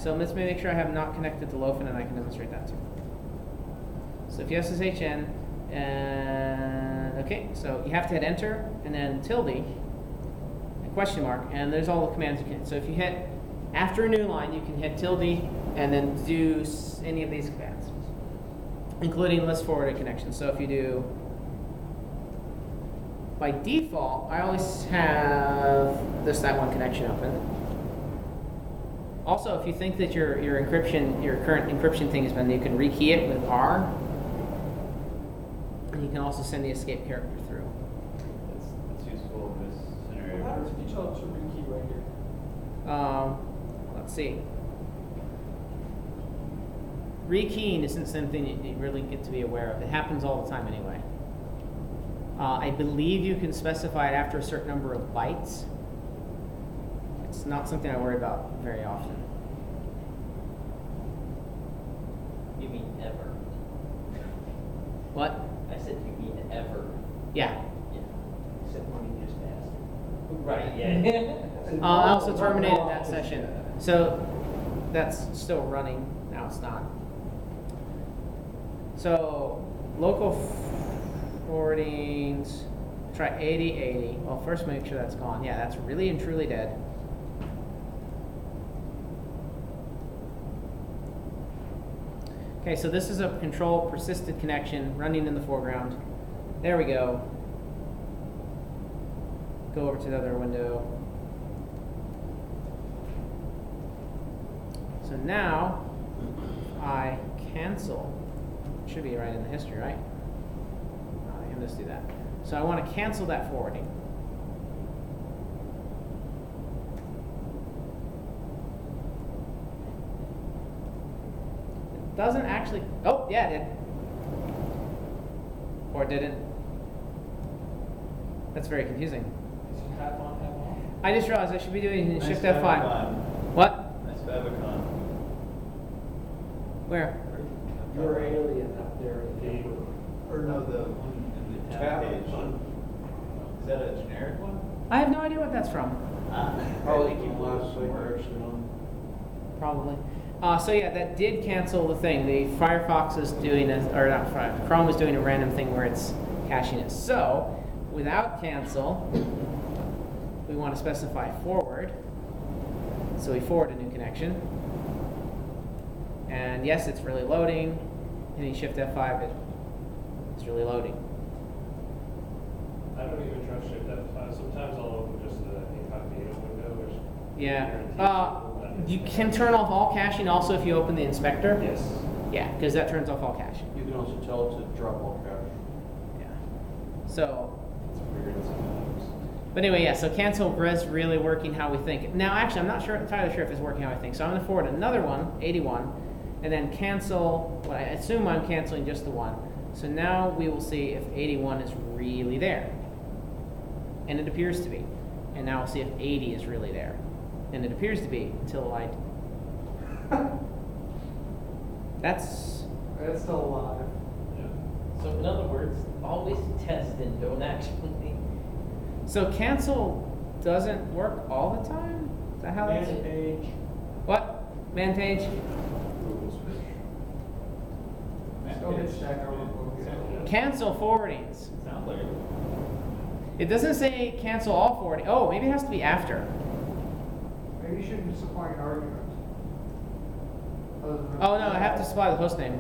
So let's make sure I have not connected to Lofen, and I can demonstrate that too. So if you SSH in, and okay, so you have to hit enter and then tilde, a question mark, and there's all the commands you can. So if you hit after a new line, you can hit tilde and then do any of these commands, including list forwarded connection. So if you do, by default, I always have that one connection open. Also, if you think that your current encryption thing has been, you can rekey it with R, and you can also send the escape character through. That's useful in this scenario. How does each other to rekey right here? Let's see. Rekeying isn't something you really get to be aware of. It happens all the time anyway. I believe you can specify it after a certain number of bytes. It's not something I worry about very often. You mean ever? What? I said you mean ever. Yeah. Except when you just asked. Right, yeah. I also terminated that session. So that's still running. Now it's not. So local forwardings, try 8080. Well, first make sure that's gone. Yeah, that's really and truly dead. Okay, so this is a control persisted connection running in the foreground. There we go. Go over to the other window. So now I cancel. It should be right in the history, right? Let's do that. So I want to cancel that forwarding. It doesn't actually. Oh, yeah, it did. Or it didn't. That's very confusing. Is it have on, have off? I just realized I should be doing Nice Shift favicon. F5. What? Nice favicon. Where? Your alien up there. Or no, the one in the tab page. Is that a generic one? I have no idea what that's from. Probably keep last actually on. Probably. So yeah, that did cancel the thing. The Firefox is doing Chrome is doing a random thing where it's caching it. So without cancel, we want to specify forward. So we forward a new connection. And yes, it's really loading. Hitting Shift F5, it's really loading. I don't even trust Shift F5. Sometimes I'll open just the incognito window, which Yeah. You can turn off all caching also if you open the inspector. Yes. Yeah, because that turns off all caching. You can also tell it to drop all cache. Yeah. So, It's weird sometimes. but anyway, yeah. So cancel is really working how we think. Now, actually, I'm not entirely sure if it's working how I think. So I'm going to forward another one, 81, and then cancel. Well, I assume I'm canceling just the one. So now we will see if 81 is really there, and it appears to be. And now we'll see if 80 is really there. And it appears to be until I. That's still alive. So in other words, always test and don't actually. so cancel doesn't work all the time. Is that how that's? Man page. What? Man page? Still hit stack overflow. Cancel forwardings. Sounds like it. It doesn't say cancel all forwarding. Oh, maybe it has to be after. Maybe you shouldn't be supplying arguments. Oh no, I have to supply the host name.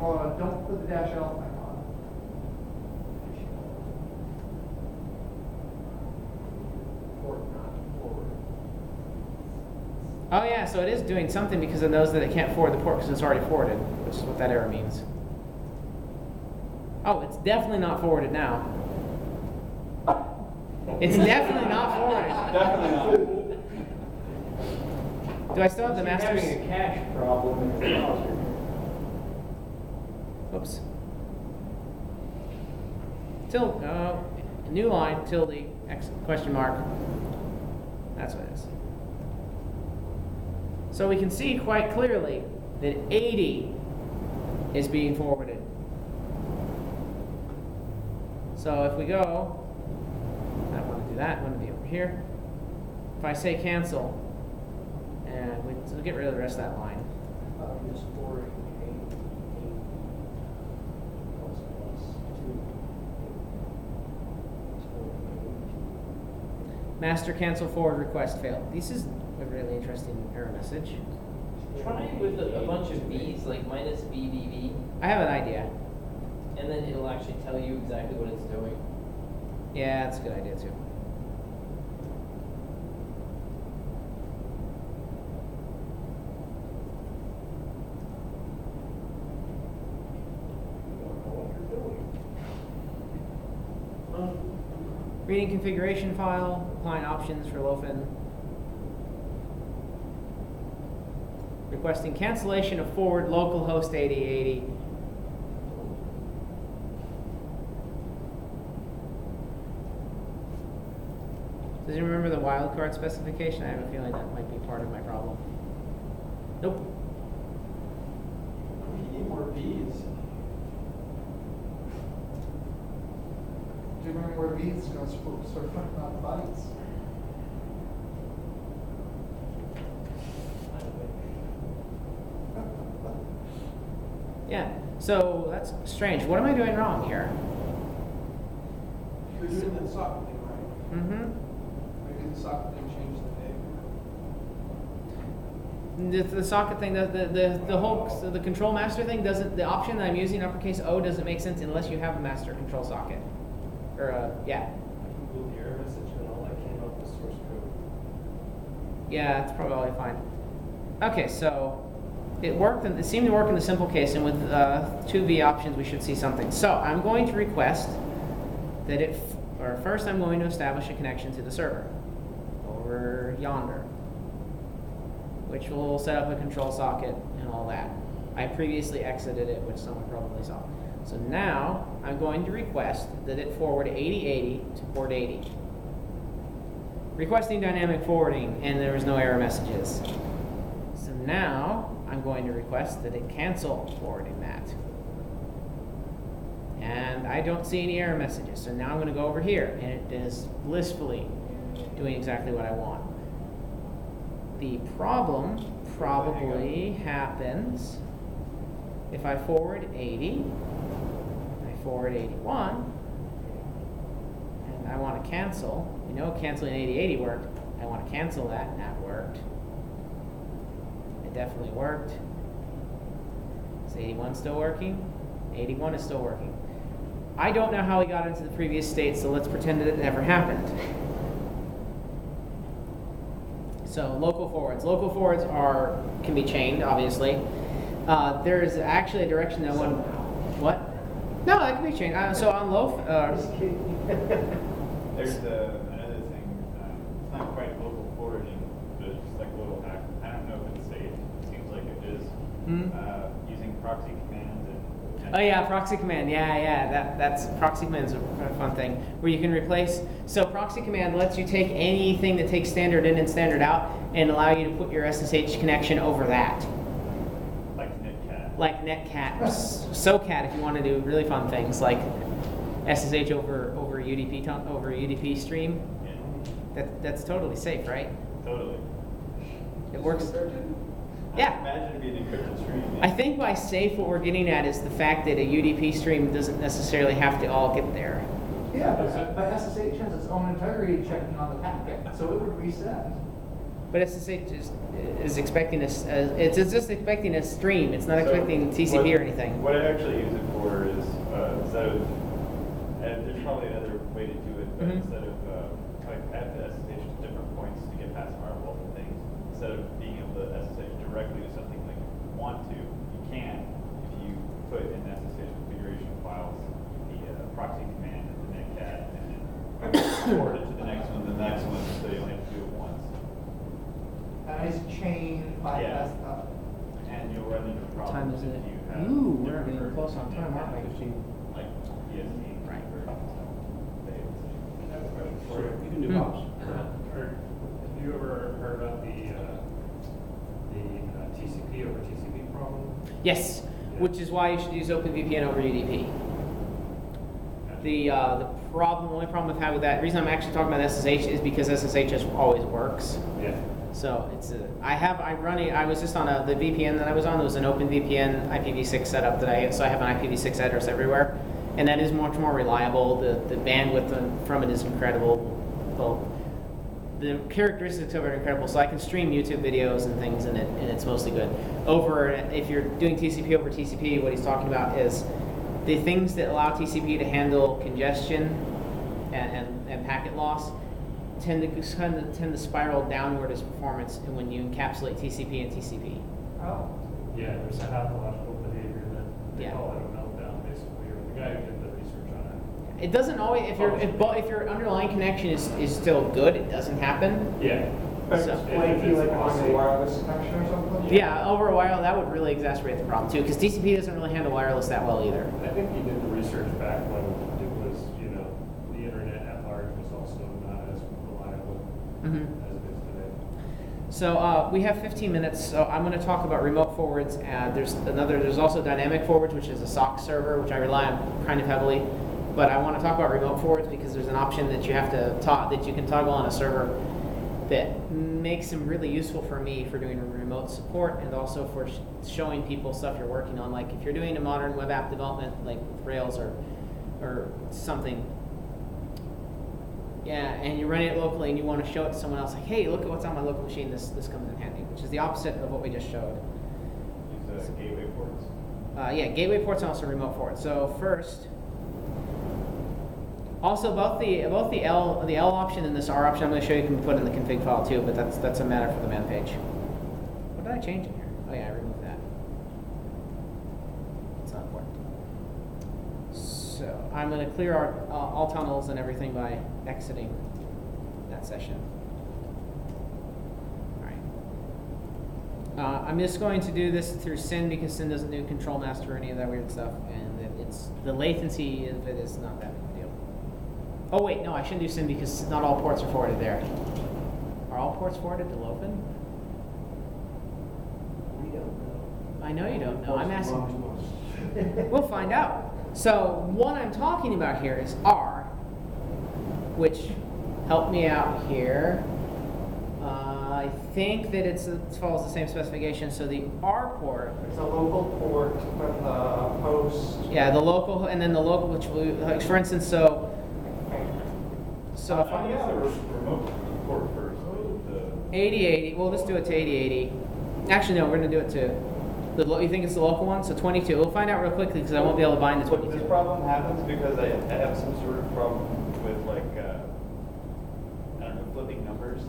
Don't put the -L back on. Port not forward. Oh yeah, so it is doing something because it knows that it can't forward the port because it's already forwarded, which is what that error means. Oh, it's definitely not forwarded now. It's definitely not forwarded. Definitely not. Do I still have the master? Having a cache problem in the browser. Oops. New line, tilde, question mark. That's what it is. So we can see quite clearly that 80 is being forwarded. So if we go, I don't want to do that, I want to be over here. If I say cancel, And we'll get rid of the rest of that line. Just forwarding Master cancel forward request failed. This is a really interesting error message. Try with a bunch of V's, like minus VVV, I have an idea. and then it'll actually tell you exactly what it's doing. Yeah, that's a good idea too. Reading configuration file, applying options for Lofen. Requesting cancellation of forward localhost 8080. Does anyone remember the wildcard specification? I have a feeling that might be part of my problem. Nope. We need more B's. Do you remember where V's going to start putting out bytes? Yeah, so that's strange. What am I doing wrong here? You're doing that socket thing, right? Mm-hmm. Maybe the socket thing changed the name. The socket thing, the whole, so the control master thing doesn't, the option that I'm using, uppercase O, doesn't make sense unless you have a master control socket. Or, yeah. I Googled the error message and all that came up with source code. Yeah, that's probably fine. Okay, so it worked, and it seemed to work in the simple case, and with 2V options, we should see something. So I'm going to request that or first I'm going to establish a connection to the server over yonder, which will set up a control socket and all that. I previously exited it, which someone probably saw. So now I'm going to request that it forward 8080 to port 80. Requesting dynamic forwarding, and there was no error messages. So now I'm going to request that it cancel forwarding that. And I don't see any error messages. So now I'm going to go over here, and it is blissfully doing exactly what I want. The problem probably happens if I forward 80, I forward 81, and I want to cancel. We know canceling 8080 worked. I want to cancel that, and that worked. It definitely worked. Is 81 still working? 81 is still working. I don't know how we got into the previous state, so let's pretend that it never happened. So local forwards. Local forwards can be chained, obviously. There is actually a direction that one. What? No, that can be chained. So on low. There's another thing. It's not quite local forwarding, but it's just like a little hack. I don't know if it's safe. It seems like it is. Using proxy commands and. Oh yeah, proxy command. Yeah. That's proxy command's a fun thing where you can replace. So proxy command lets you take anything that takes standard in and standard out and allow you to put your SSH connection over that. Like netcat. Like netcat, SOCAT if you want to do really fun things like SSH over UDP stream. Yeah. That's totally safe, right? Totally. It works. I Yeah. imagine it'd be an encrypted stream. I think by safe, what we're getting at is the fact that a UDP stream doesn't necessarily have to all get there. Yeah, but SSH has its own integrity checking on the packet, so it would reset. But SSH is expecting it's just expecting a stream. It's not expecting TCP or anything. What I actually use it for is instead of, and there's probably another way to do it, but instead of like I have to SSH to different points to get past firewalls and things. Instead of being able to SSH directly to something like you want to, you can if you put in SSH configuration files the proxy command and the netcat and then forward it to the next one, so you only have to do it once. And it's chained by Yeah. desktop. And you'll run into What time problems is it? if you have Ooh, we're different getting close on versions time, of aren't we? netcat, like ESD. Right. I have a question for you. You can do hops. Have you ever heard about the TCP over TCP problem? Yes, which is why you should use OpenVPN over UDP. The only problem I've had with that, the reason I'm actually talking about SSH is because SSH just always works. Yeah. So I was just on the VPN that I was on. There was an open VPN IPv6 setup so I have an IPv6 address everywhere, and that is much more reliable. The bandwidth from it is incredible. Well, the characteristics of it are incredible. So I can stream YouTube videos and things in it, and it's mostly good. If you're doing TCP over TCP, what he's talking about is the things that allow TCP to handle congestion and packet loss tend to spiral downward as performance when you encapsulate TCP and TCP. Oh. Yeah, there's a pathological behavior that they Yeah. call it a meltdown, basically, or the guy who did the research on It doesn't always, if your underlying connection is still good, it doesn't happen. it. Yeah. But So- like you like on Awesome. a wireless connection or something? Yeah, over a while that would really exacerbate the problem too, because TCP doesn't really handle wireless that well either. I think he did the research back when it was, the internet at large was also not as reliable Mm-hmm. as it is today. So we have 15 minutes, so I'm going to talk about remote forwards. There's also dynamic forwards, which is a SOC server, which I rely on kind of heavily. But I want to talk about remote forwards because there's an option that you have to that you can toggle on a server that makes them really useful for me for doing remote support and also for showing people stuff you're working on. Like if you're doing a modern web app development, like with Rails or something. Yeah, and you're running it locally and you want to show it to someone else, like, hey, look at what's on my local machine, this comes in handy, which is the opposite of what we just showed. Use gateway ports. Yeah, gateway ports and also remote forwards. So first, also both the L option and this R option I'm going to show you can be put in the config file too, but that's a matter for the man page. What did I change in here? Oh yeah, I removed that. It's not important. So I'm going to clear all tunnels and everything by exiting that session. All right. I'm just going to do this through SYN because SYN doesn't do control master or any of that weird stuff, and the latency of it is not that big a deal. Oh wait, no, I shouldn't do SYN because not all ports are forwarded there. Are all ports forwarded to Lofen? We don't know. I know you don't know. I'm asking. We'll find out. So what I'm talking about here is R, which helped me out here. I think that it follows the same specification. So the R port. It's a local port with the host. Yeah, the local, and then the local, which we, like for instance, so if I I guess the remote port first. The 8080, well, let's do it to 8080. Actually, no, we're going to do it to you think it's the local one? So 22. We'll find out real quickly because I won't be able to bind the 22. This problem happens because I have some sort of problem with I don't know, flipping numbers.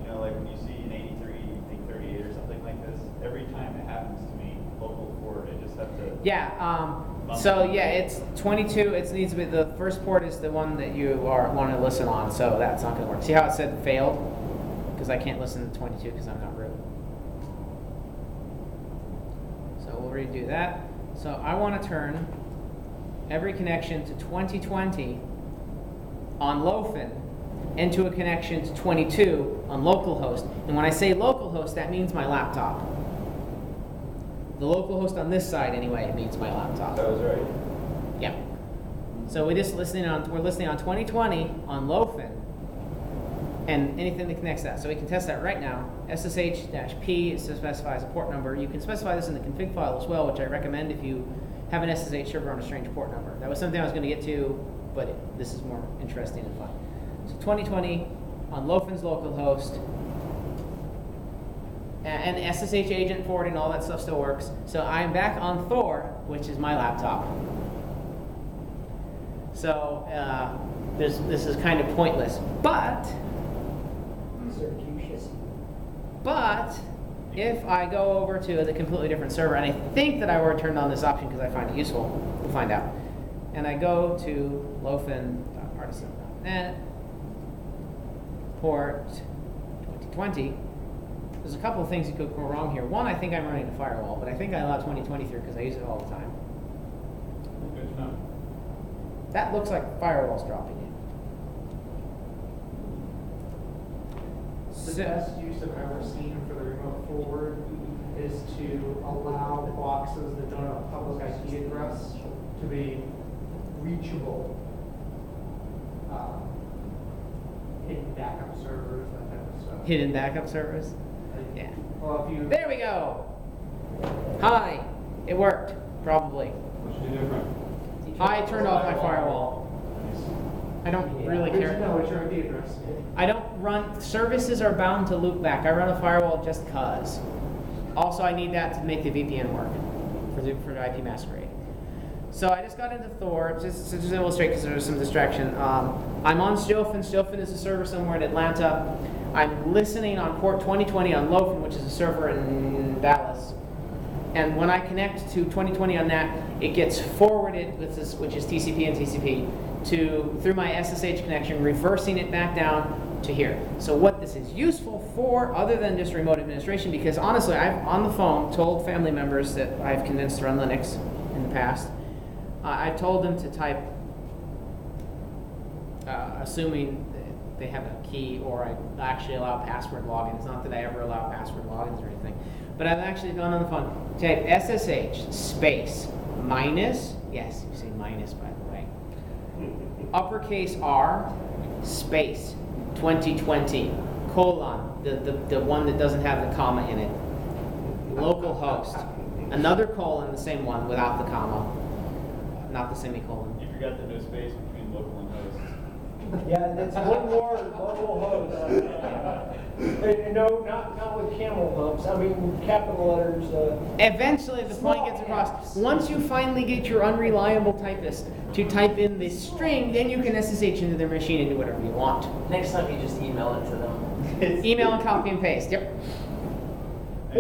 Like when you see an 83, you think 38 or something like this. Every time it happens to me, local port, I just have to. Yeah. So yeah, it's 22. It needs to be the first port is the one that you want to listen on. So that's not going to work. See how it said failed? Because I can't listen to 22 because I'm not root. So we'll redo that. So I want to turn every connection to 2020 on Lofen into a connection to 22 on localhost. And when I say localhost, that means my laptop. The localhost on this side, anyway, means my laptop. That was right. Yeah. So we're listening on 2020 on Lofen and anything that connects that. So we can test that right now. SSH-P specifies a port number. You can specify this in the config file as well, which I recommend if you have an SSH server on a strange port number. That was something I was going to get to, but this is more interesting and fun. So 2020 on Lofen's localhost. And SSH agent forwarding, all that stuff still works. So I'm back on Thor, which is my laptop. So this is kind of pointless. But if I go over to the completely different server, and I think that I already turned on this option because I find it useful, we'll find out. And I go to lofen.hardison.net, port 2020. There's a couple of things that could go wrong here. One, I think I'm running a firewall, but I think I allow 2020 through because I use it all the time. Good to know. That looks like firewall's dropping in. The best use I've ever seen for the remote forward is to allow boxes that don't have a public IP address to be reachable in backup backup servers, that type of stuff. Hidden backup servers. Yeah. Well, if you. There we go. Hi. It worked. Probably. What's the difference? I turned off my firewall. I don't really Good to care. know what your IP address is. I don't run, services are bound to loop back. I run a firewall just cause. Also, I need that to make the VPN work for the IP masquerade. So I just got into Thor, just to illustrate because there was some distraction. I'm on Stofan. Stofan is a server somewhere in Atlanta. I'm listening on port 2020 on Lofen, which is a server in Dallas. And when I connect to 2020 on that, it gets forwarded with this, which is TCP and TCP, through my SSH connection, reversing it back down to here. So what this is useful for, other than just remote administration, because honestly, I've on the phone told family members that I've convinced to run Linux in the past. I told them to type, assuming that they have a key, or I actually allow password logins. Not that I ever allow password logins or anything, but I've actually gone on the phone. Type SSH space minus, yes, you say minus by the way, uppercase R space 2020 colon, the one that doesn't have the comma in it, localhost, another colon, the same one without the comma, not the semicolon. You forgot the no space between local and host. Yeah, that's one more local host. And no, not with camel humps. I mean, capital letters. Eventually, the point gets across. Once you finally get your unreliable typist to type in this string, then you can SSH into their machine and do whatever you want. Next time you just email it to them. Email and copy and paste. Yep.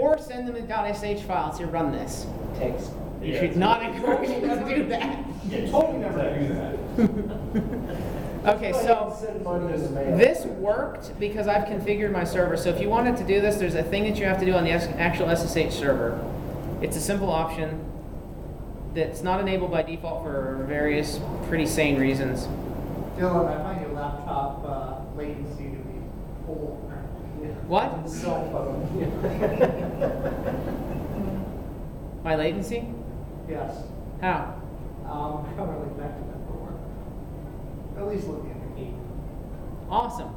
Or send them a .sh file and say, run this. Text. You should not encourage them to do that. You told me never to do that. Okay, so Send money in the mail. this worked because I've configured my server. So if you wanted to do this, there's a thing that you have to do on the actual SSH server. It's a simple option that's not enabled by default for various pretty sane reasons. Dylan, I find your laptop latency to be poor. What? Cell phone. My latency? Yes. How? Currently connected to it for work. At least looking at the key. Awesome.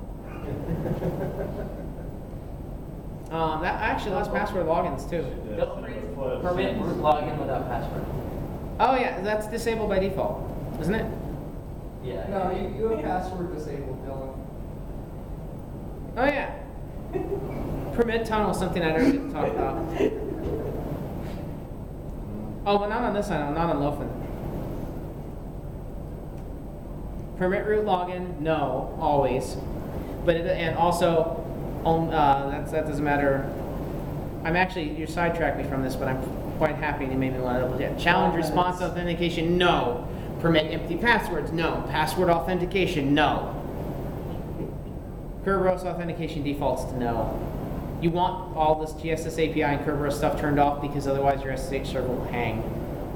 That actually allows password logins too. Feel free to permit root login without password. Oh yeah, that's disabled by default, isn't it? Yeah. No, you have password disabled, Dylan. Oh yeah. Permit tunnel, something I don't get to talk about. Oh, but not on this one, not on Lofen. Permit root login, no, always. But and also, that doesn't matter. You sidetracked me from this, but I'm quite happy and you made me want to double check. Challenge response authentication, no. Permit empty passwords, no. Password authentication, no. Kerberos authentication defaults to no. You want all this GSS API and Kerberos stuff turned off because otherwise your SSH server will hang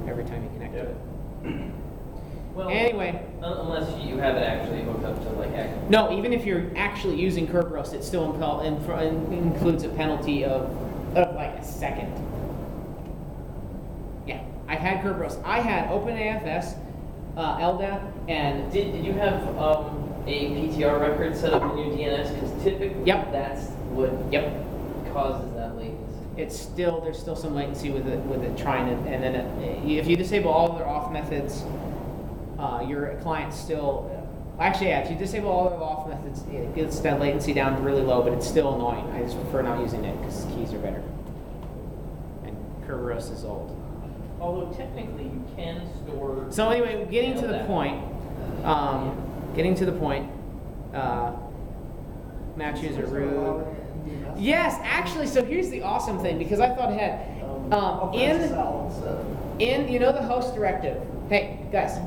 every time you connect to it. Well, Anyway. Unless you have it actually hooked up to like Active. No, even if you're actually using Kerberos, it still includes a penalty of like a second. Yeah, I had Kerberos. I had OpenAFS, LDAP, and Did you have a PTR record set up in your DNS? Because typically that's what causes that latency. there's still some latency with it trying to, and then if you disable all of their auth methods, your client still. Actually, yeah, if you disable all of the auth methods, it gets that latency down really low, but it's still annoying. I just prefer not using it because keys are better. And Kerberos is old. Although technically you can store. So anyway, getting to the point. Match user root. Yes, actually. So here's the awesome thing, because I thought it had in you know the host directive. Hey guys,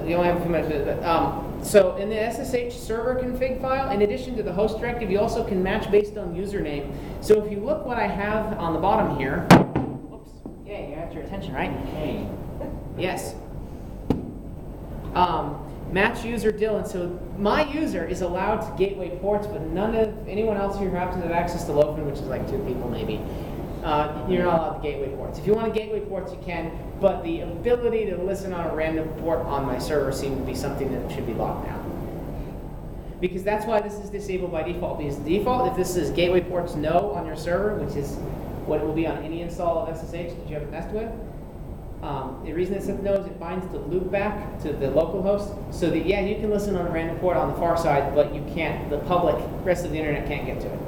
we only have a few minutes, but so in the SSH server config file, in addition to the host directive, you also can match based on username. So if you look what I have on the bottom here. Oops. Yeah, you got your attention, right? Hey. Yes. Match user Dylan. So my user is allowed to gateway ports, but none of anyone else here who happens to have access to Lofen, which is like 2 people maybe. You're not allowed to gateway ports. If you want to gateway ports, you can, but the ability to listen on a random port on my server seems to be something that should be locked down. Because that's why this is disabled by default. Because default, if this is gateway ports no on your server, which is what it will be on any install of SSH that you haven't messed with, the reason it says no is it binds the loop back to the local host, so that yeah, you can listen on a random port on the far side, but you can't. The public rest of the internet can't get to it.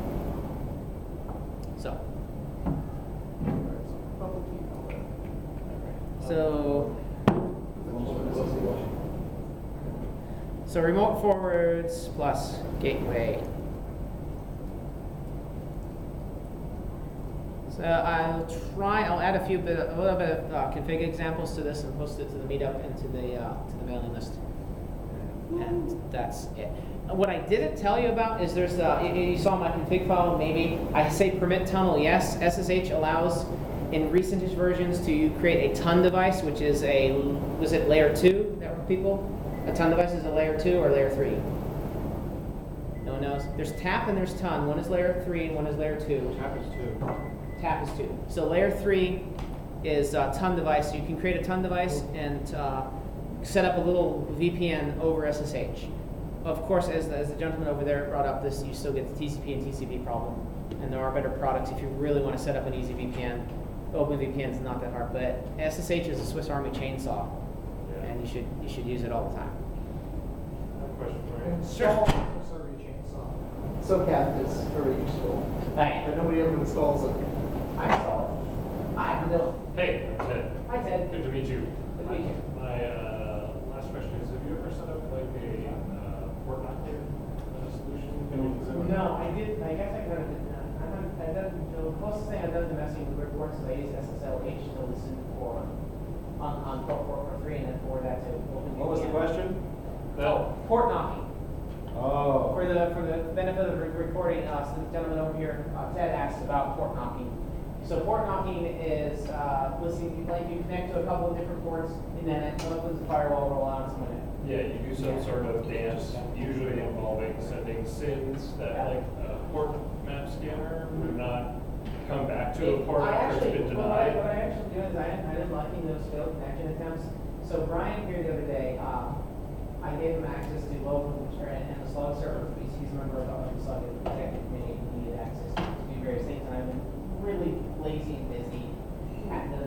So. So remote forwards plus gateway. So I'll add a little bit of config examples to this and post it to the meetup and to the mailing list. And that's it. What I didn't tell you about is there's you saw my config file. Maybe I say permit tunnel. Yes, SSH allows in recentish versions to create a ton device, which is was it layer 2 network people? A ton device is a layer 2 or layer 3? No one knows. There's tap and there's ton. One is layer 3 and one is layer 2. Tap is 2. Tap is 2. So layer 3 is a ton device. So you can create a ton device and set up a little VPN over SSH. Of course, as the gentleman over there brought up, you still get the TCP and TCP problem. And there are better products if you really want to set up an easy VPN. OpenVPN is not that hard, but SSH is a Swiss Army chainsaw, and you should use it all the time. I have a question for you. Install Survey Chainsaw. SOCAT is very useful, Hey, but nobody ever installs it. I saw it. Hi, Bill. Hey, I'm Ted. Hi, Ted. Good to meet you. Good to meet you. My last question is, have you ever set up like a port knocking solution? No, I did. I guess I could have. The closest thing I've done to messing with reports is I use SSLH to listen for on port 3 and then forward that to OpenVPN. What was the question? Port knocking. Oh. For the benefit of the recording, so the gentleman over here, Ted, asked about port knocking. So port knocking is listening, like you connect to a couple of different ports, and then it opens the firewall, roll out someone in. Yeah, you do some sort of dance, usually involving sending SINs that like a port map scanner would not come back to a port after it's been denied. What I actually do is I didn't liking those failed connection attempts. So Brian here the other day, I gave him access to local and the SLUG server. He's a member of the SLUG executive committee and he needed access to do various things. And I've been really lazy and busy.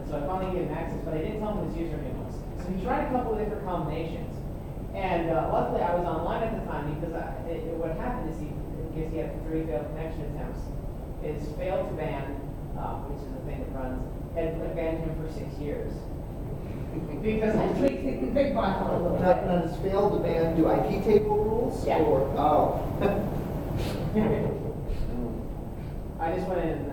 So I finally gave him access, but I didn't tell him what his username was. So he tried a couple of different combinations. And luckily I was online at the time because what happened is he had 3 failed connection attempts. Is failed to ban, which is the thing that runs, had banned him for 6 years. Because I tweaked the config file a little bit. Now, does fail to ban do IP table rules? Yeah. Or, oh. I just went in and